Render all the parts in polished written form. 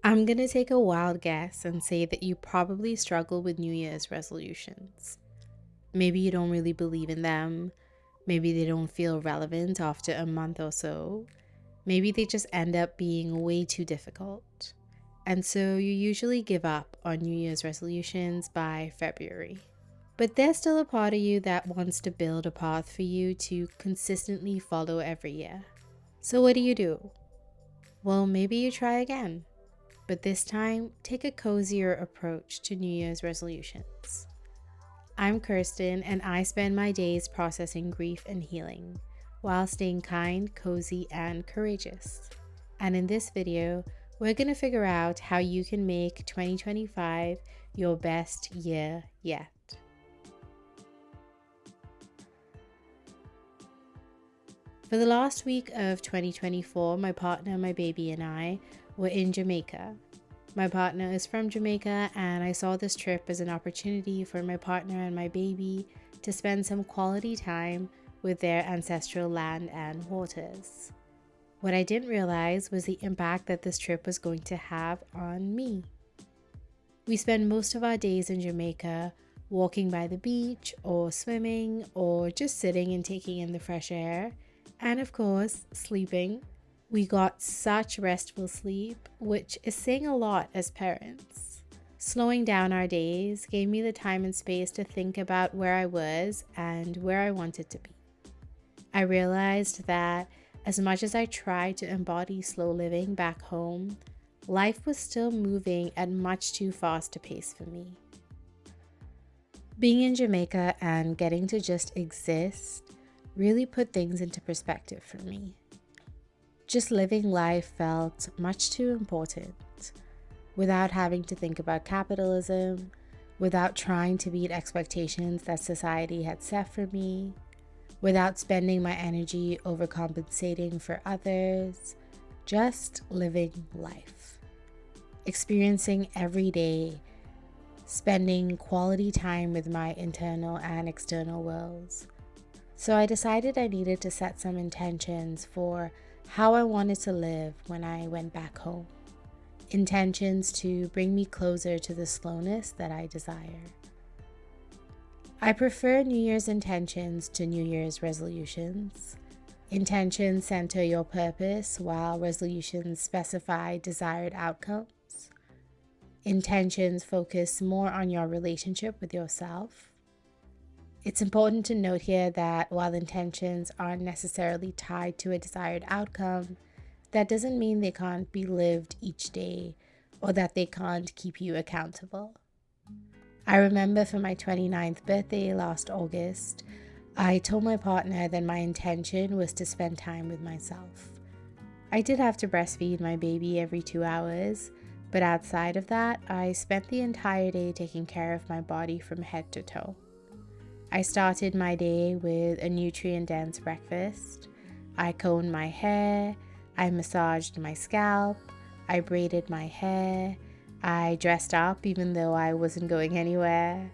I'm going to take a wild guess and say that you probably struggle with New Year's resolutions. Maybe you don't really believe in them. Maybe they don't feel relevant after a month or so. Maybe they just end up being way too difficult. And so you usually give up on New Year's resolutions by February. But there's still a part of you that wants to build a path for you to consistently follow every year. So what do? Well, maybe you try again. But this time, take a cozier approach to New Year's resolutions. I'm Kirsten, and I spend my days processing grief and healing while staying kind, cozy, and courageous. And in this video, we're going to figure out how you can make 2025 your best year yet. For the last week of 2024, my partner, my baby, and I were in Jamaica. My partner is from Jamaica, and I saw this trip as an opportunity for my partner and my baby to spend some quality time with their ancestral land and waters. What I didn't realize was the impact that this trip was going to have on me. We spend most of our days in Jamaica walking by the beach or swimming or just sitting and taking in the fresh air, and of course, sleeping. We got such restful sleep, which is saying a lot as parents. Slowing down our days gave me the time and space to think about where I was and where I wanted to be. I realized that as much as I tried to embody slow living back home, life was still moving at much too fast a pace for me. Being in Jamaica and getting to just exist really put things into perspective for me. Just living life felt much too important, without having to think about capitalism, without trying to meet expectations that society had set for me, without spending my energy overcompensating for others, just living life. Experiencing every day, spending quality time with my internal and external worlds. So I decided I needed to set some intentions for how I wanted to live when I went back home. Intentions to bring me closer to the slowness that I desire. I prefer New Year's intentions to New Year's resolutions. Intentions center your purpose, while resolutions specify desired outcomes. Intentions focus more on your relationship with yourself. It's important to note here that while intentions aren't necessarily tied to a desired outcome, that doesn't mean they can't be lived each day or that they can't keep you accountable. I remember for my 29th birthday last August, I told my partner that my intention was to spend time with myself. I did have to breastfeed my baby every 2 hours, but outside of that, I spent the entire day taking care of my body from head to toe. I started my day with a nutrient-dense breakfast. I combed my hair, I massaged my scalp, I braided my hair, I dressed up even though I wasn't going anywhere.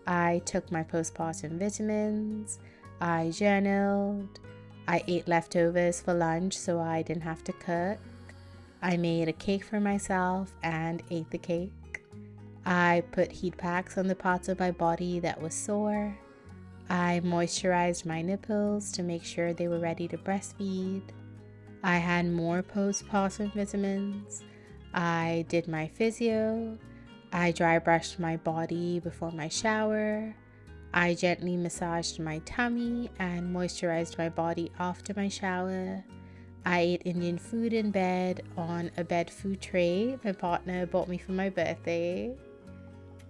I took my postpartum vitamins, I journaled, I ate leftovers for lunch so I didn't have to cook. I made a cake for myself and ate the cake. I put heat packs on the parts of my body that was sore. I moisturized my nipples to make sure they were ready to breastfeed. I had more postpartum vitamins. I did my physio. I dry brushed my body before my shower. I gently massaged my tummy and moisturized my body after my shower. I ate Indian food in bed on a bed food tray my partner bought me for my birthday.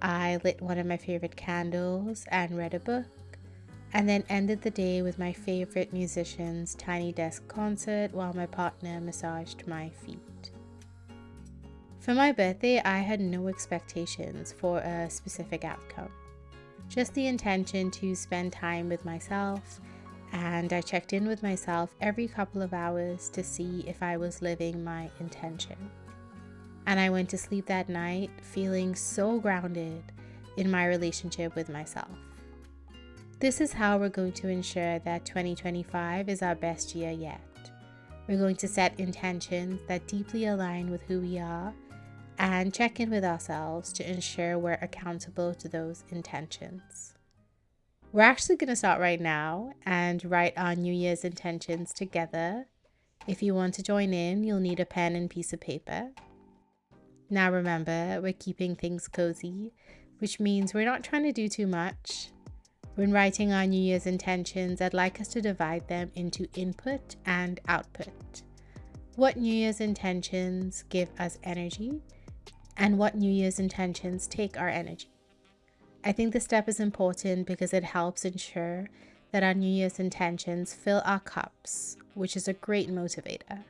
I lit one of my favorite candles and read a book, and then ended the day with my favorite musician's Tiny Desk concert while my partner massaged my feet. For my birthday, I had no expectations for a specific outcome, just the intention to spend time with myself, and I checked in with myself every couple of hours to see if I was living my intention. And I went to sleep that night feeling so grounded in my relationship with myself. This is how we're going to ensure that 2025 is our best year yet. We're going to set intentions that deeply align with who we are and check in with ourselves to ensure we're accountable to those intentions. We're actually going to start right now and write our New Year's intentions together. If you want to join in, you'll need a pen and piece of paper. Now remember, we're keeping things cozy, which means we're not trying to do too much. When writing our New Year's intentions, I'd like us to divide them into input and output. What New Year's intentions give us energy, and what New Year's intentions take our energy. I think this step is important because it helps ensure that our New Year's intentions fill our cups, which is a great motivator.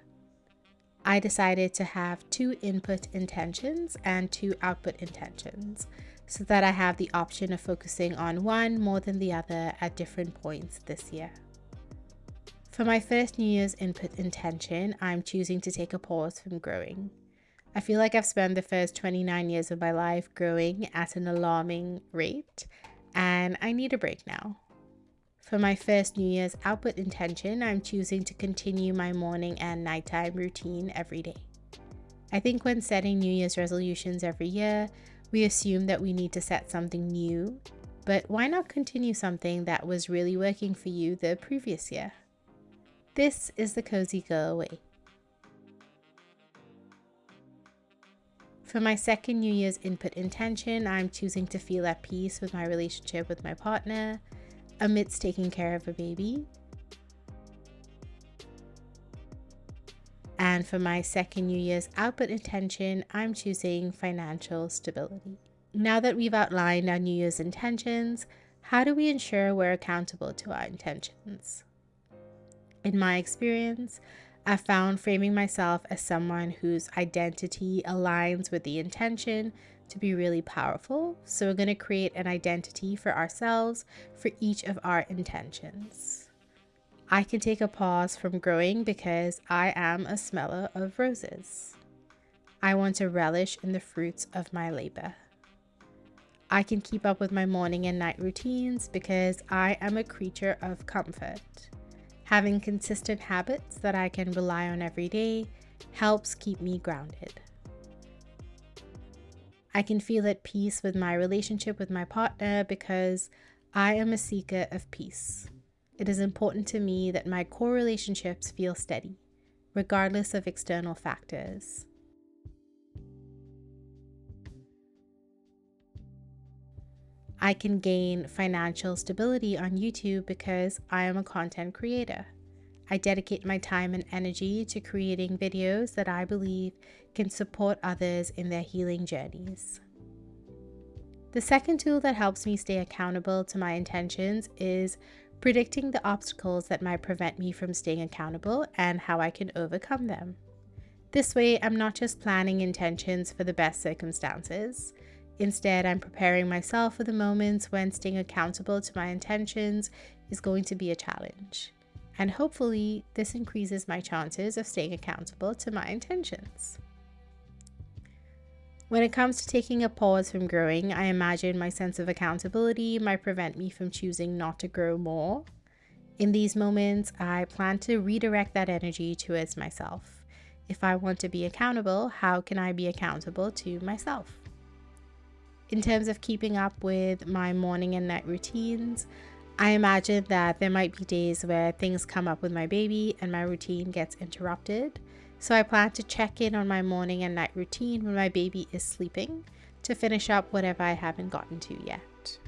I decided to have 2 input intentions and 2 output intentions so that I have the option of focusing on one more than the other at different points this year. For my first New Year's input intention, I'm choosing to take a pause from growing. I feel like I've spent the first 29 years of my life growing at an alarming rate, and I need a break now. For my first New Year's output intention, I'm choosing to continue my morning and nighttime routine every day. I think when setting New Year's resolutions every year, we assume that we need to set something new, but why not continue something that was really working for you the previous year? This is the Cozy Girl way. For my second New Year's input intention, I'm choosing to feel at peace with my relationship with my partner amidst taking care of a baby. And for my second New Year's output intention, I'm choosing financial stability. Now that we've outlined our New Year's intentions, how do we ensure we're accountable to our intentions? In my experience, I've found framing myself as someone whose identity aligns with the intention to be really powerful. So we're going to create an identity for ourselves for each of our intentions. I can take a pause from growing because I am a smeller of roses. I want to relish in the fruits of my labor. I can keep up with my morning and night routines because I am a creature of comfort. Having consistent habits that I can rely on every day helps keep me grounded. I can feel at peace with my relationship with my partner because I am a seeker of peace. It is important to me that my core relationships feel steady, regardless of external factors. I can gain financial stability on YouTube because I am a content creator. I dedicate my time and energy to creating videos that I believe can support others in their healing journeys. The second tool that helps me stay accountable to my intentions is predicting the obstacles that might prevent me from staying accountable and how I can overcome them. This way, I'm not just planning intentions for the best circumstances. Instead, I'm preparing myself for the moments when staying accountable to my intentions is going to be a challenge. And hopefully, this increases my chances of staying accountable to my intentions. When it comes to taking a pause from growing, I imagine my sense of accountability might prevent me from choosing not to grow more. In these moments, I plan to redirect that energy towards myself. If I want to be accountable, how can I be accountable to myself? In terms of keeping up with my morning and night routines, I imagine that there might be days where things come up with my baby and my routine gets interrupted. So I plan to check in on my morning and night routine when my baby is sleeping to finish up whatever I haven't gotten to yet.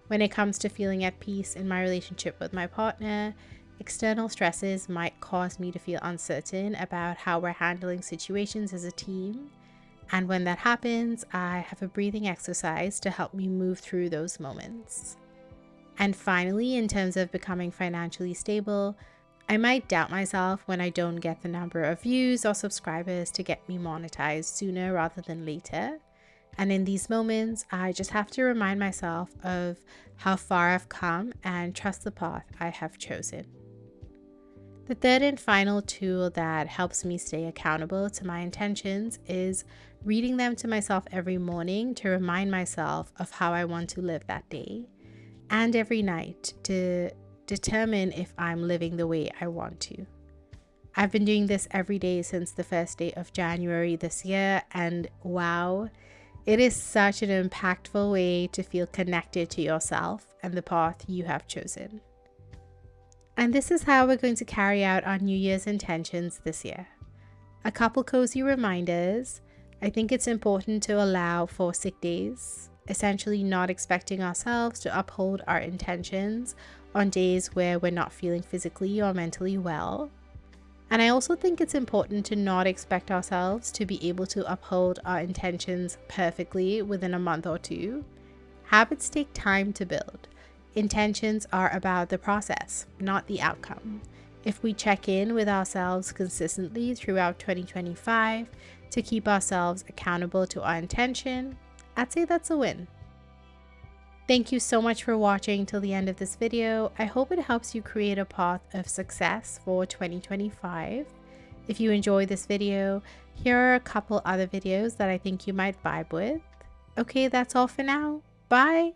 When it comes to feeling at peace in my relationship with my partner, external stresses might cause me to feel uncertain about how we're handling situations as a team. And when that happens, I have a breathing exercise to help me move through those moments. And finally, in terms of becoming financially stable, I might doubt myself when I don't get the number of views or subscribers to get me monetized sooner rather than later. And in these moments, I just have to remind myself of how far I've come and trust the path I have chosen. The third and final tool that helps me stay accountable to my intentions is reading them to myself every morning to remind myself of how I want to live that day, and every night to determine if I'm living the way I want to. I've been doing this every day since the first day of January this year, and wow, it is such an impactful way to feel connected to yourself and the path you have chosen. And this is how we're going to carry out our New Year's intentions this year. A couple cozy reminders. I think it's important to allow for sick days, essentially not expecting ourselves to uphold our intentions on days where we're not feeling physically or mentally well. And I also think it's important to not expect ourselves to be able to uphold our intentions perfectly within a month or two. Habits take time to build. Intentions are about the process, not the outcome. If we check in with ourselves consistently throughout 2025 to keep ourselves accountable to our intention, I'd say that's a win. Thank you so much for watching till the end of this video. I hope it helps you create a path of success for 2025. If you enjoyed this video, here are a couple other videos that I think you might vibe with. Okay, that's all for now. Bye!